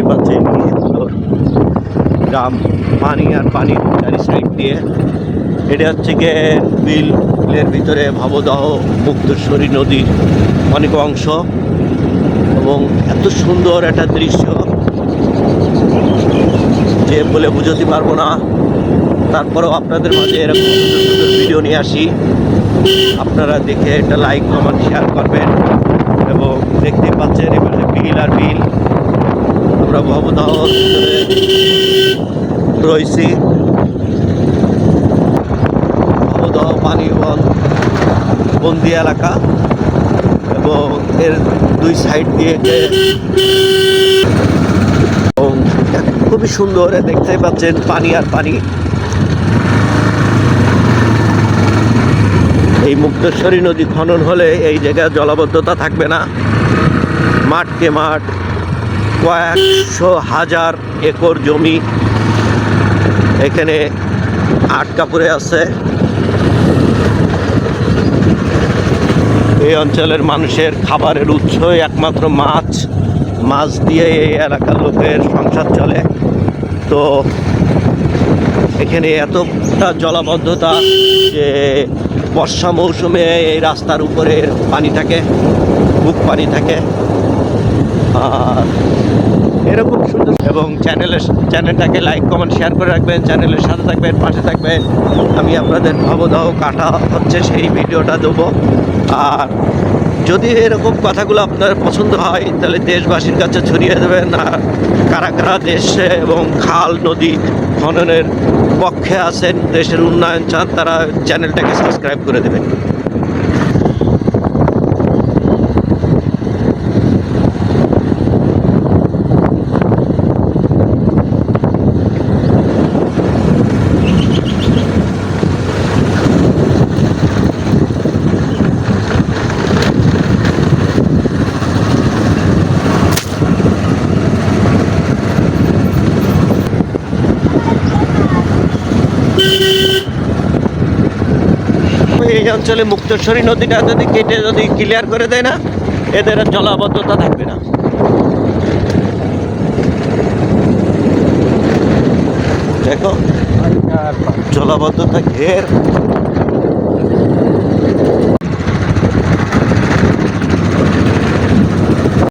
পাচ্ছেন কি সুন্দর গ্রাম, পানি আর পানি চারি সাইড দিয়ে। এটা হচ্ছে গিয়ে বিলের ভিতরে ভবদহ মুক্তেশ্বরী নদীর অনেক অংশ, এবং এত সুন্দর একটা দৃশ্য যে বলে বুঝতে পারবো না। তারপরেও আপনাদের মাঝে এরকম সুন্দর সুন্দর ভিডিও নিয়ে আসি, আপনারা দেখে একটা লাইক কমেন্ট শেয়ার করবেন। এবং দেখতে পাচ্ছেন এবারে বিল আর বিল, আমরা ভবদহ ভিতরে রয়েছি। ভবদহ পানি বন্দি এলাকা, এবং এর দুই সাইড দিয়ে খুবই সুন্দর দেখতে পাচ্ছেন পানি আর পানি। এই মুক্তেশ্বরী নদী খনন হলে এই জায়গায় জলাবদ্ধতা থাকবে না, মাঠকে মাঠ, কয়েকশো হাজার একর জমি এখানে আটকা পড়ে আছে। এই অঞ্চলের মানুষের খাবারের উৎস একমাত্র মাছ, মাছ দিয়ে এই এলাকার লোকের সংসার চলে। তো এখানে এতটা জলাবদ্ধতা যে বর্ষা মৌসুমে এই রাস্তার উপরে পানি থাকে, বুক পানি থাকে। আর এরকম সুন্দর, এবং চ্যানেলটাকে লাইক কমেন্ট শেয়ার করে রাখবেন, চ্যানেলের সাথে থাকবেন, পাশে থাকবেন। আমি আপনাদের ভবদহ কাটা হচ্ছে সেই ভিডিওটা দেবো। আর যদি এরকম কথাগুলো আপনার পছন্দ হয় তাহলে দেশবাসীর কাছে ছড়িয়ে দেবেন। আর কারা কারা দেশে এবং খাল নদী খননের পক্ষে আছেন, দেশের উন্নয়ন চান, তারা চ্যানেলটাকে সাবস্ক্রাইব করে দেবেন। এই অঞ্চলে মুক্তেশ্বরী নদীটা যদি কেটে যদি ক্লিয়ার করে দেয় না, এদের জলাবদ্ধতা থাকবে না। দেখো জলাবদ্ধতা ঘের